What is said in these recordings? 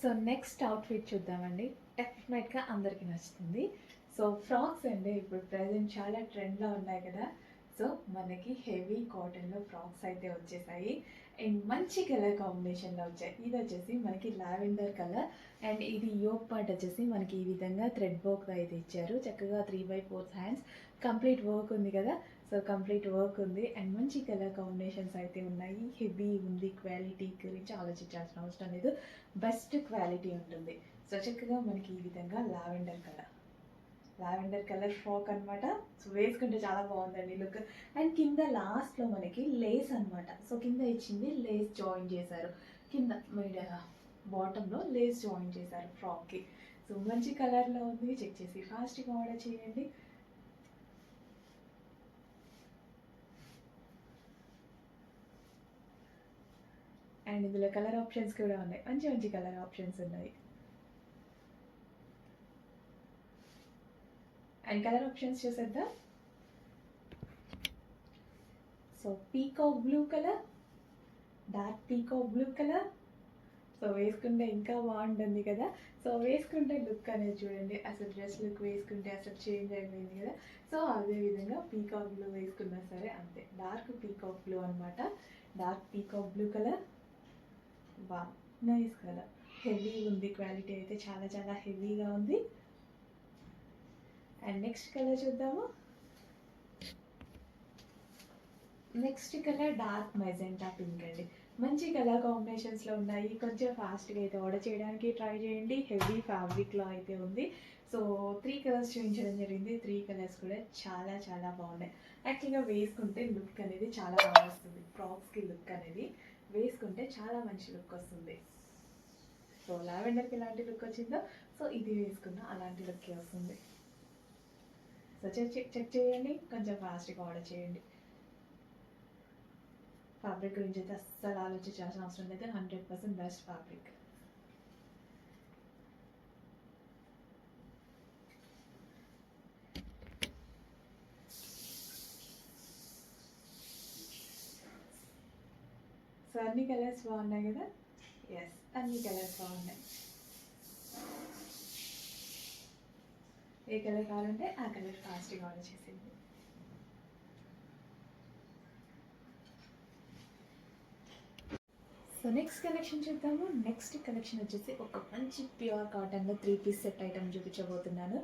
So next outfit చూద్దామండి. డెఫినెట్గా అందరికీ నచ్చుతుంది. సో ఫ్రాక్స్ అండి ఇప్పుడు ప్రజెంట్ చాలా ట్రెండ్లో ఉన్నాయి కదా. సో మనకి హెవీ కాటన్లో ఫ్రాక్స్ అయితే వచ్చేసాయి అండ్ మంచి కలర్ కాంబినేషన్లో వచ్చాయి. ఇది వచ్చేసి మనకి లావెండర్ కలర్ అండ్ ఇది యోక్ పార్ట్ వచ్చేసి మనకి ఈ విధంగా థ్రెడ్ వర్క్ అయితే ఇచ్చారు. చక్కగా 3/4 హ్యాండ్స్ కంప్లీట్ వర్క్ ఉంది కదా. సో కంప్లీట్ వర్క్ ఉంది అండ్ మంచి కలర్ కాంబినేషన్స్ అయితే ఉన్నాయి. హెవీ ఉంది, క్వాలిటీ గురించి ఆలోచించాల్సిన అవసరం లేదు, బెస్ట్ క్వాలిటీ ఉంటుంది. సో చక్కగా మనకి ఈ విధంగా లావెండర్ కలర్ ఫ్రాక్ అనమాట. సో వేసుకుంటే చాలా బాగుందండి లుక్. అండ్ కింద లాస్ట్లో మనకి లేస్ అనమాట. సో కింద ఇచ్చింది లేస్ జాయిన్ చేశారు, కింద బాటంలో లేస్ జాయిన్ చేశారు ఫ్రాక్కి. సో మంచి కలర్లో ఉంది. చెక్ చేసి ఫాస్ట్గా ఆర్డర్ చేయండి. అండ్ ఇందులో కలర్ ఆప్షన్స్ కూడా ఉన్నాయి, మంచి మంచి కలర్ ఆప్షన్స్ ఉన్నాయి. అండ్ కలర్ ఆప్షన్స్ చూసేద్దాం. So peacock blue colour, dark peacock blue colour. So వేసుకుంటే ఇంకా బాగుంటుంది కదా. సో వేసుకుంటే లుక్ అనేది చూడండి, అసలు డ్రెస్ లుక్ వేసుకుంటే అసలు చేంజ్ అయిపోయింది కదా. సో అదేవిధంగా పీకాక్ బ్లూ వేసుకున్నా సరే అంతే, డార్క్ పీకాక్ బ్లూ అనమాట. డార్క్ పీకాక్ బ్లూ కలర్, వా నైస్ కలర్. హెవీ ఉంది, క్వాలిటీ అయితే చాలా చాలా హెవీగా ఉంది. అండ్ నెక్స్ట్ కలర్ చూద్దాము. Next colour dark magenta pink అండి. మంచి కలర్ కాంబినేషన్స్లో ఉన్నాయి. కొంచెం ఫాస్ట్గా అయితే ఆర్డర్ చేయడానికి ట్రై చేయండి. హెవీ ఫ్యాబ్రిక్లో అయితే ఉంది. సో 3 కలర్స్ చూపించడం జరిగింది. 3 కలర్స్ కూడా చాలా చాలా బాగున్నాయి. యాక్చువల్గా వేసుకుంటే లుక్ అనేది చాలా బాగా వస్తుంది. ఫ్రాక్స్కి లుక్ అనేది వేసుకుంటే చాలా మంచి లుక్ వస్తుంది. సో లావెండర్కి ఎలాంటి లుక్ వచ్చిందో సో ఇది వేసుకున్న అలాంటి లుక్కే వస్తుంది. సో చెక్ చేయండి, కొంచెం ఫాస్ట్గా ఆర్డర్ చేయండి. ఫ్యాబ్రిక్ గురించి అయితే అస్సలు ఆలోచించాల్సిన అవసరం లేదు, 100% బెస్ట్ ఫ్యాబ్రిక్. సో అన్ని కలర్స్ బాగున్నాయి కదా. ఎస్, అన్ని కలర్స్ బాగున్నాయి. ఏ కలర్ కావాలంటే ఆ కలర్ ఫాస్ట్గా ఆర్డర్ చేసేయండి. సో నెక్స్ట్ కలెక్షన్ చూద్దాము. నెక్స్ట్ కలెక్షన్ వచ్చేసి ఒక మంచి ప్యూర్ కాటన్లో 3 పీస్ సెట్ ఐటమ్ చూపించబోతున్నాను.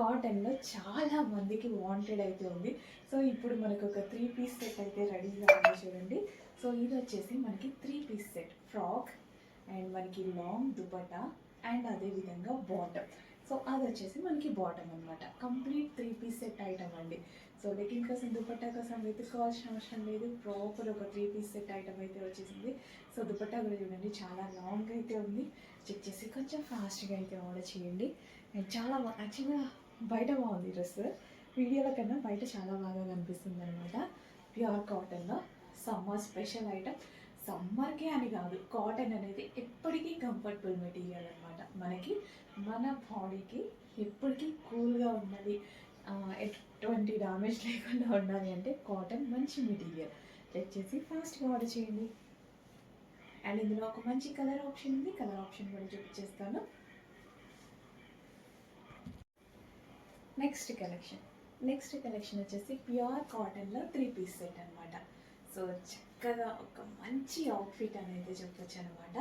కాటన్లో చాలా మందికి వాంటెడ్ అయితే ఉంది. సో ఇప్పుడు మనకు ఒక 3 పీస్ సెట్ అయితే రెడీగా ఉంది చూడండి. సో ఇది వచ్చేసి మనకి 3 పీస్ సెట్ ఫ్రాక్ అండ్ మనకి లాంగ్ దుపట్టా అండ్ అదేవిధంగా బాటమ్. సో అది వచ్చేసి మనకి బాటమ్ అనమాట. కంప్లీట్ 3 పీస్ సెట్ ఐటమ్ అండి. సో లెగ్గింగ్ కోసం దుపట్టా కోసం వెతుక్కోవాల్సిన అవసరం లేదు, ప్రాపర్ ఒక 3 పీస్ సెట్ ఐటమ్ అయితే వచ్చేసింది. సో దుపట్టా కూడా చూడండి చాలా లాంగ్ అయితే ఉంది. చెక్ చేసి కొంచెం ఫాస్ట్గా అయితే ఆర్డర్ చేయండి. అండ్ చాలా యాక్చువల్గా బయట బాగుంది డ్రెస్, వీడియోల కన్నా బయట చాలా బాగా కనిపిస్తుంది అనమాట. ప్యూర్ కాటన్లో సమ్మర్ స్పెషల్ ఐటమ్. సమ్మర్కే అని కాదు, కాటన్ అనేది ఎప్పటికీ కంఫర్టబుల్ మెటీరియల్ అనమాట. మనకి మన బాడీకి ఎప్పటికీ కూల్గా ఉండాలి, ఎటువంటి డ్యామేజ్ లేకుండా ఉండాలి అంటే కాటన్ మంచి మెటీరియల్. చెక్ చేసి ఫాస్ట్గా ఆర్డర్ చేయండి. అండ్ ఇందులో ఒక మంచి కలర్ ఆప్షన్ ఉంది, కలర్ ఆప్షన్ కూడా చూపించేస్తాను. నెక్స్ట్ కలెక్షన్ వచ్చేసి ప్యూర్ కాటన్లో 3 పీస్ సెట్ అనమాట. సో చక్కగా ఒక మంచి అవుట్ఫిట్ అనేది చెప్పొచ్చు అనమాట.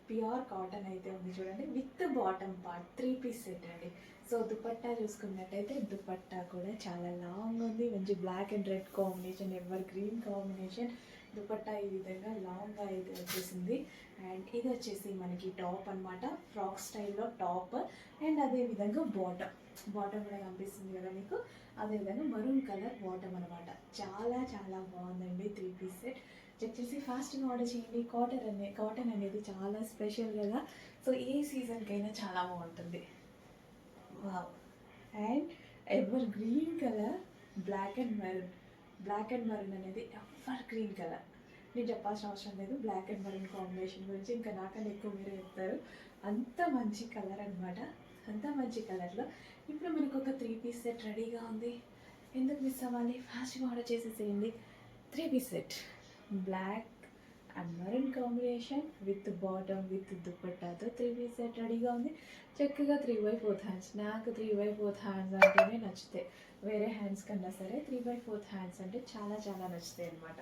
ప్యూర్ కాటన్ అయితే ఉంది చూడండి, with bottom part 3 piece set అండి. సో దుపట్టా చూసుకున్నట్టయితే దుపట్టా కూడా చాలా లాంగ్ ఉంది, మంచి black and red combination, evergreen combination. Dupatta ఈ విధంగా లాంగ్గా అయితే వచ్చేసింది. అండ్ ఇది వచ్చేసి మనకి టాప్ అనమాట, ఫ్రాక్ స్టైల్లో టాప్ అండ్ అదేవిధంగా బాటమ్ కూడా కనిపిస్తుంది కదా మీకు. అదేవిధంగా మరూన్ కలర్ బాటమ్ అనమాట. చాలా చాలా బాగుందండి 3 పీస్ సెట్. చెక్ చేసి ఫాస్ట్గా ఆర్డర్ చేయండి. కాటన్ అనేది చాలా స్పెషల్ కదా. సో ఏ సీజన్కైనా చాలా బాగుంటుంది. Wow. And evergreen colour, black and maroon అనేది ఎవర్ గ్రీన్ కలర్. నేను చెప్పాల్సిన అవసరం లేదు బ్లాక్ అండ్ మరూన్ కాంబినేషన్ గురించి, ఇంకా నాకన్నా ఎక్కువ మీరే చెప్తారు. అంత మంచి కలర్ అనమాట. అంత మంచి కలర్లో ఇప్పుడు మనకు ఒక 3 పీస్ సెట్ రెడీగా ఉంది. ఎందుకు మిస్ అవ్వాలి, ఫాస్ట్గా ఆర్డర్ చేసేసేయండి. 3 piece set black and maroon combination with bottom with దుపట్టాతో 3 పీస్ సెట్ రెడీగా ఉంది. చక్కగా 3/4 హ్యాండ్స్. నాకు 3/4 హ్యాండ్స్ అంటేనే నచ్చుతాయి. వేరే హ్యాండ్స్ కన్నా సరే 3/4 హ్యాండ్స్ అంటే చాలా చాలా నచ్చుతాయి అనమాట.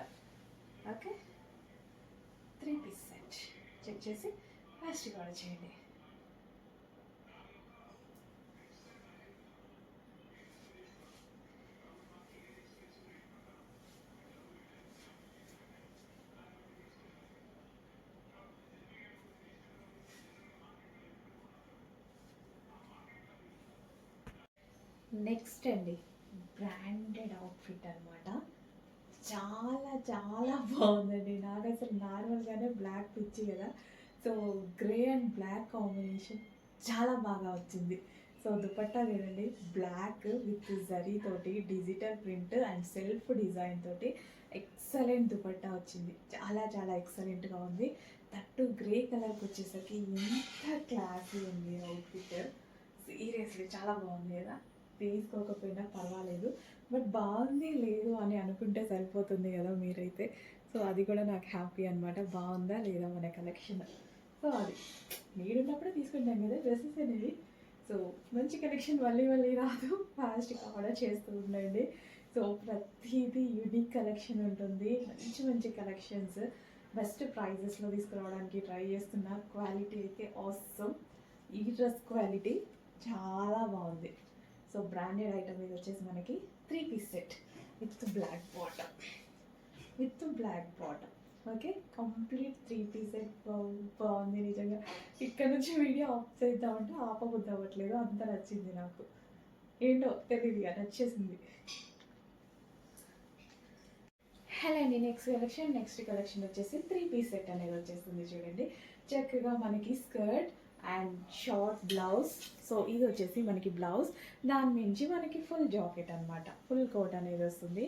ఓకే, 3 పీస్ సెట్ చెక్ చేసి ఫాస్ట్గా ఆర్డర్ చేయండి. నెక్స్ట్ అండి, బ్రాండెడ్ అవుట్ఫిట్ అనమాట. చాలా చాలా బాగుందండి. నాకు అసలు నార్మల్గానే బ్లాక్ పిచ్చి కదా, so grey and black combination చాలా బాగా వచ్చింది. సో దుపట్టా లేదండి, బ్లాక్ విత్ జరీ తోటి digital print and self design తోటి ఎక్సలెంట్ దుపట్టా వచ్చింది. చాలా చాలా ఎక్సలెంట్గా ఉంది. దట్టు గ్రే కలర్కి వచ్చేసరికి ఎంత క్లాసీ ఉంది అవుట్ఫిట్. సీరియస్లీ చాలా బాగుంది కదా. తీసుకోకపోయినా పర్వాలేదు, బట్ బాగుంది లేదు అని అనుకుంటే సరిపోతుంది కదా మీరైతే. సో అది కూడా నాకు హ్యాపీ అనమాట. బాగుందా లేదా మన కలెక్షన్. సో అది నీడున్నప్పుడే తీసుకుంటాం కదా డ్రెస్సెస్ అనేవి. సో మంచి కలెక్షన్ మళ్ళీ మళ్ళీ రాదు, ఫాస్ట్గా ఆర్డర్ చేస్తూ ఉండండి. సో ప్రతిదీ యూనిక్ కలెక్షన్ ఉంటుంది. మంచి మంచి కలెక్షన్స్ బెస్ట్ ప్రైజెస్లో తీసుకురావడానికి ట్రై చేస్తున్నా. క్వాలిటీ అయితే ఆసమ్. ఈ డ్రెస్ క్వాలిటీ చాలా బాగుంది. సో బ్రాండెడ్ ఐటమ్ ఇది వచ్చేసి మనకి 3 piece set with black bottom, okay. Complete 3 piece set బాగుంది నిజంగా. ఇక్కడ నుంచి వీడియో ఆఫ్ చేద్దామంటే ఆపబుద్ధి అవ్వట్లేదు, అంత నచ్చింది నాకు. ఏంటో తెలియదు ఇక నచ్చేసింది. హలో అండి, నెక్స్ట్ కలెక్షన్ వచ్చేసి 3 పీస్ సెట్ అనేది వచ్చేస్తుంది. చూడండి, చక్కగా మనకి skirt and short blouse. So ఇది వచ్చేసి మనకి బ్లౌజ్, దాని నుంచి మనకి ఫుల్ జాకెట్ అనమాట. ఫుల్ కోట్ అనేది వస్తుంది,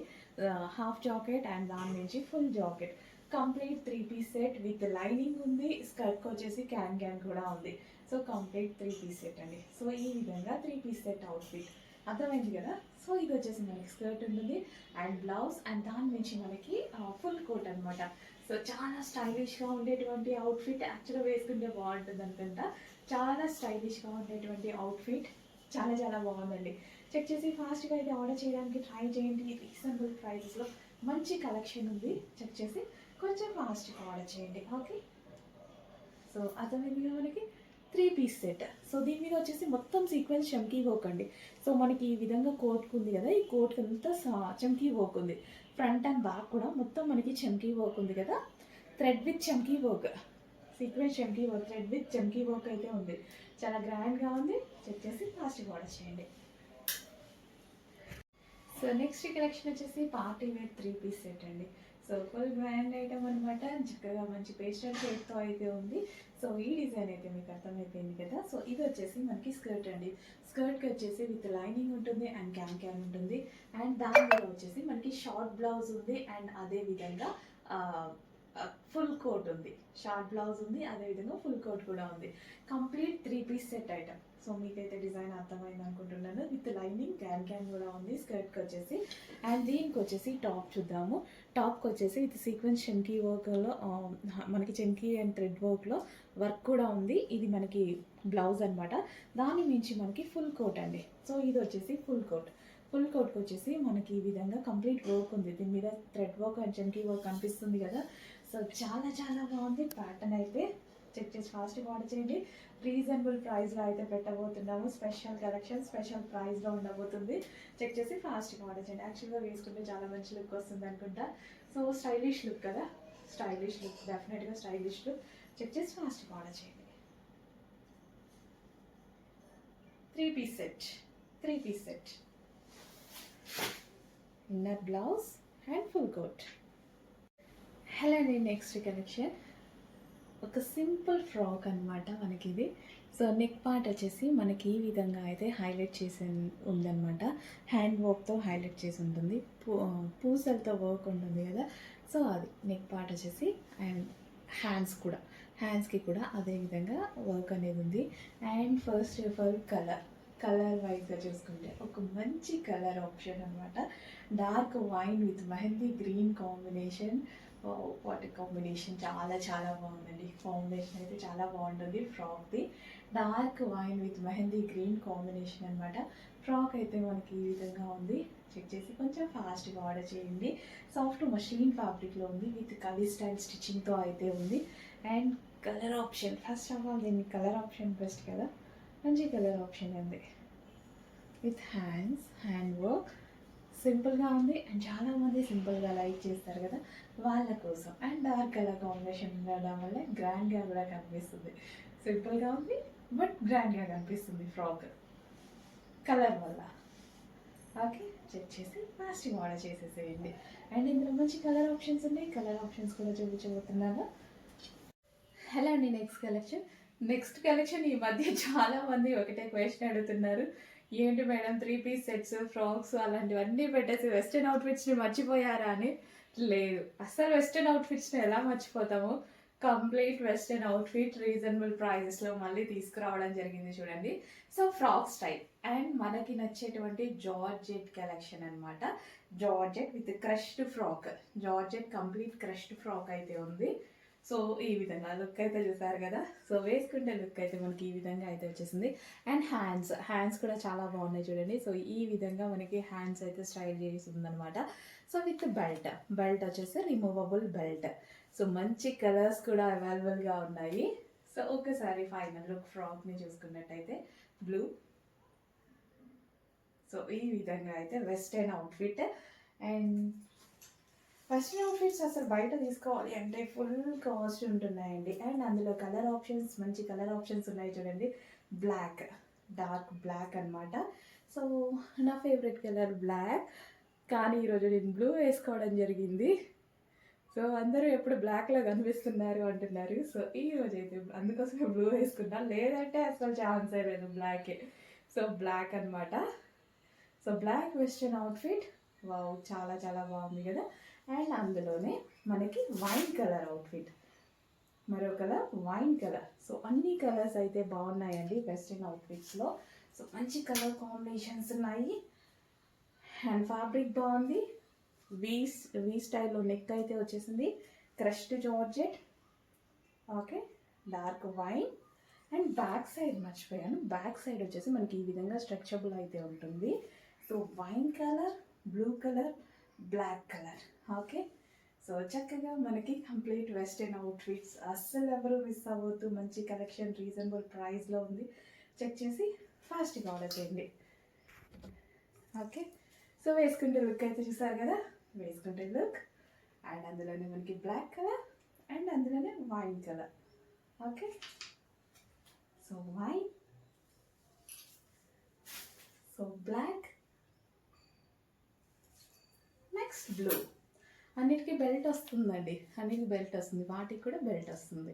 హాఫ్ జాకెట్ అండ్ దాని నుంచి full jacket. Complete 3 piece set with lining ఉంది. స్కర్ట్కి వచ్చేసి క్యాన్ కూడా ఉంది. సో కంప్లీట్ 3 పీస్ సెట్ అండి. సో ఈ విధంగా 3 పీస్ సెట్ అవుట్ఫిట్ అర్థమైంది కదా. సో ఇది వచ్చేసి మనకి స్కర్ట్ ఉంటుంది అండ్ బ్లౌజ్ అండ్ దాని నుంచి మనకి ఫుల్ కోట్ అనమాట. సో చాలా స్టైలిష్గా ఉండేటువంటి అవుట్ఫిట్. యాక్చువల్గా వేసుకుంటే బాగుంటుంది అనుకుంటా. చాలా స్టైలిష్గా ఉండేటువంటి అవుట్ఫిట్, చాలా చాలా బాగుందండి. చెక్ చేసి ఫాస్ట్గా అయితే ఆర్డర్ చేయడానికి ట్రై చేయండి. రీజనబుల్ ప్రైజెస్లో మంచి కలెక్షన్ ఉంది. చెక్ చేసి కొంచెం ఫాస్ట్గా ఆర్డర్ చేయండి. ఓకే, సో అర్థమైందిగా మనకి 3 పీస్ సెట్. సో దీని మీద వచ్చేసి మొత్తం సీక్వెన్స్ చమ్కీ వర్క్ అండి. సో మనకి ఈ విధంగా కోట్కు ఉంది కదా, ఈ కోట్కి అంతా చమ్కీ వర్క్ ఉంది. ఫ్రంట్ అండ్ బ్యాక్ కూడా మొత్తం మనకి చమ్కీ వర్క్ ఉంది కదా. థ్రెడ్ విత్ చమ్కీ వర్క్, సీక్వెన్స్ చమ్కీ వర్క్, థ్రెడ్ విత్ చమ్కీ వర్క్ అయితే ఉంది. చాలా గ్రాండ్గా ఉంది. చెక్ చేసి ఫాస్ట్గా ఆర్డర్ చేయండి. సో నెక్స్ట్ కలెక్షన్ వచ్చేసి పార్టీ వేర్ 3 పీస్ సెట్ అండి. సో ఫుల్ గ్రాండ్ ఐటమ్ అనమాట. చక్కగా మంచి పేస్టల్ షేడ్తో అయితే ఉంది. సో ఈ డిజైన్ అయితే మీకు అర్థమైపోయింది కదా. సో ఇది వచ్చేసి మనకి స్కర్ట్ అండి. స్కర్ట్కి వచ్చేసి విత్ లైనింగ్ ఉంటుంది అండ్ క్యాన్ ఉంటుంది. అండ్ దాని మీద వచ్చేసి మనకి షార్ట్ బ్లౌజ్ ఉంది అండ్ అదే విధంగా ఫుల్ కోట్ ఉంది. షార్ట్ బ్లౌజ్ ఉంది, అదేవిధంగా ఫుల్ కోట్ కూడా ఉంది. Complete 3 piece set item. So మీకైతే డిజైన్ అర్థమైంది అనుకుంటున్నాను. విత్ లైనింగ్ క్యాన్ కూడా ఉంది స్కర్ట్కి వచ్చేసి. అండ్ దీనికి వచ్చేసి టాప్ చూద్దాము. టాప్కి వచ్చేసి విత్ సీక్వెన్స్ చమ్కీ వర్క్లో మనకి చమ్కీ అండ్ థ్రెడ్ వర్క్లో వర్క్ కూడా ఉంది. ఇది మనకి బ్లౌజ్ అనమాట. దాని మించి మనకి ఫుల్ కోట్ అండి. సో ఇది వచ్చేసి ఫుల్ కోట్కి వచ్చేసి మనకి ఈ విధంగా కంప్లీట్ వర్క్ ఉంది. దీని మీద థ్రెడ్ వర్క్ అండ్ చమ్కీ వర్క్ కనిపిస్తుంది కదా. సో చాలా చాలా బాగుంది ప్యాటర్న్ అయితే. చెక్ చేసి ఫాస్ట్గా ఆర్డర్ చేయండి. రీజనబుల్ ప్రైస్లో అయితే పెట్టబోతున్నాము. స్పెషల్ కలెక్షన్ స్పెషల్ ప్రైస్లో ఉండబోతుంది. చెక్ చేసి ఫాస్ట్గా ఆర్డర్ చేయండి. యాక్చువల్గా వేసుకుంటే చాలా మంచి లుక్ వస్తుంది అనుకుంటా. సో స్టైలిష్ లుక్ కదా, స్టైలిష్ లుక్, డెఫినెట్గా స్టైలిష్ లుక్. చెక్ చేసి ఫాస్ట్గా ఆర్డర్ చేయండి. 3 piece set, inner blouse and full coat. Hello అండి, నెక్స్ట్ కలెక్షన్ ఒక సింపుల్ ఫ్రాక్ అనమాట మనకి ఇది. సో నెక్ పార్ట్ వచ్చేసి మనకి ఈ విధంగా అయితే హైలైట్ చేసి ఉందన్నమాట. హ్యాండ్ వర్క్తో హైలైట్ చేసి ఉంటుంది. పూసలతో వర్క్ ఉంటుంది కదా. సో అది నెక్ పార్ట్ వచ్చేసి. అండ్ హ్యాండ్స్కి కూడా అదే విధంగా వర్క్ అనేది ఉంది. And first of all colour వైజ్గా చూసుకుంటే ఒక మంచి కలర్ ఆప్షన్ అనమాట. Dark wine with mehndi green combination. వాటి కాంబినేషన్ చాలా చాలా బాగుందండి. కాంబినేషన్ అయితే చాలా బాగుంటుంది ఫ్రాక్ది. Dark wine with mehndi green combination అనమాట. ఫ్రాక్ అయితే మనకి ఈ విధంగా ఉంది. చెక్ చేసి కొంచెం ఫాస్ట్గా ఆర్డర్ చేయండి. సాఫ్ట్ మషిన్ ఫ్యాబ్రిక్లో ఉంది విత్ కలీ స్టైల్ స్టిచ్చింగ్తో అయితే ఉంది. And colour option, first of all దీన్ని కలర్ ఆప్షన్ బెస్ట్ కదా, మంచి కలర్ ఆప్షన్ ఉంది. విత్ హ్యాండ్ వర్క్ సింపుల్గా ఉంది. అండ్ చాలామంది సింపుల్గా లైక్ చేస్తారు కదా, వాళ్ళ కోసం. అండ్ డార్క్ కలర్ కాంబినేషన్ ఉండడం వల్ల గ్రాండ్గా కూడా కనిపిస్తుంది. సింపుల్గా ఉంది బట్ గ్రాండ్గా కనిపిస్తుంది ఫ్రాక్ కలర్ వల్ల. ఓకే, చెక్ చేసి ఫాస్ట్గా ఆర్డర్ చేసేసేయండి. అండ్ ఇందులో మంచి కలర్ ఆప్షన్స్ ఉన్నాయి. కలర్ ఆప్షన్స్ కూడా చూపించబోతున్నాను. హలో అండి, నెక్స్ట్ కలెక్షన్ ఈ మధ్య చాలామంది ఒకటే క్వశ్చన్ అడుగుతున్నారు. ఏంటి మేడం 3 పీస్ సెట్స్, ఫ్రాక్స్ అలాంటివన్నీ పెట్టేసి వెస్ట్రన్ అవుట్ఫిట్స్ని మర్చిపోయారా అని. లేదు, అసలు వెస్ట్రన్ అవుట్ఫిట్స్ని ఎలా మర్చిపోతాము. కంప్లీట్ వెస్ట్రన్ అవుట్ఫిట్ రీజనబుల్ ప్రైజెస్లో మళ్ళీ తీసుకురావడం జరిగింది చూడండి. సో ఫ్రాక్ స్టైల్ అండ్ మనకి నచ్చేటువంటి జార్జెట్ కలెక్షన్ అనమాట. Georgette with crushed frock, georgette complete crushed frock అయితే ఉంది. సో ఈ విధంగా లుక్ అయితే చూసారు కదా. సో వేసుకుంటే లుక్ అయితే మనకి ఈ విధంగా అయితే వచ్చేసింది. అండ్ హ్యాండ్స్ కూడా చాలా బాగున్నాయి చూడండి. సో ఈ విధంగా మనకి హ్యాండ్స్ అయితే స్టైల్ చేసి ఉందనమాట. సో విత్ బెల్ట్ వచ్చేసి రిమూవబుల్ బెల్ట్. సో మంచి కలర్స్ కూడా అవైలబుల్గా ఉన్నాయి. సో ఒకసారి ఫైనల్ లుక్ ఫ్రాక్ని చూసుకున్నట్టయితే బ్లూ. సో ఈ విధంగా అయితే western outfit. And western outfits అసలు బయట తీసుకోవాలి అంటే ఫుల్ కాస్ట్ ఉంటున్నాయండి. అండ్ అందులో కలర్ ఆప్షన్స్, మంచి కలర్ ఆప్షన్స్ ఉన్నాయి చూడండి. బ్లాక్, డార్క్ బ్లాక్ అనమాట. సో నా ఫేవరెట్ కలర్ బ్లాక్, కానీ ఈరోజు నేను బ్లూ వేసుకోవడం జరిగింది. సో అందరూ ఎప్పుడు బ్లాక్లో కనిపిస్తున్నారు అంటున్నారు. సో ఈరోజు అయితే అందుకోసమే బ్లూ వేసుకున్నాను, లేదంటే అసలు ఛాన్సే లేదు బ్లాకే. సో బ్లాక్ అనమాట. So black western outfit, wow చాలా చాలా బాగుంది కదా. అండ్ అందులోనే మనకి వైన్ కలర్ అవుట్ఫిట్, మరో కలర్ వైన్ కలర్. సో అన్ని కలర్స్ అయితే బాగున్నాయండి వెస్ట్రన్ అవుట్ఫిట్స్లో. సో మంచి కలర్ కాంబినేషన్స్ ఉన్నాయి. అండ్ ఫ్యాబ్రిక్ బాగుంది. వీ స్టైల్లో నెక్ అయితే వచ్చేసింది. Crushed georgette. Okay, dark wine. And back side మర్చిపోయాను, బ్యాక్ సైడ్ వచ్చేసి మనకి ఈ విధంగా స్ట్రెచబుల్ అయితే ఉంటుంది. So wine colour, blue colour, black colour. Okay, so చక్కగా మనకి కంప్లీట్ వెస్టర్న్ అవుట్ఫిట్స్. అస్సలు ఎవరు మిస్ అవ్వద్దు. మంచి కలెక్షన్ రీజనబుల్ ప్రైస్లో ఉంది. చెక్ చేసి ఫాస్ట్గా ఆర్డర్ చేయండి. ఓకే, సో వేసుకుంటే లుక్ అయితే చూసారు కదా, వేసుకుంటే లుక్. అండ్ అందులోనే మనకి బ్లాక్ కలర్ అండ్ అందులోనే wine colour. Okay, so wine, so black, next blue. అన్నిటికీ బెల్ట్ వస్తుందండి, అన్నిటికీ బెల్ట్ వస్తుంది, వాటికి కూడా బెల్ట్ వస్తుంది.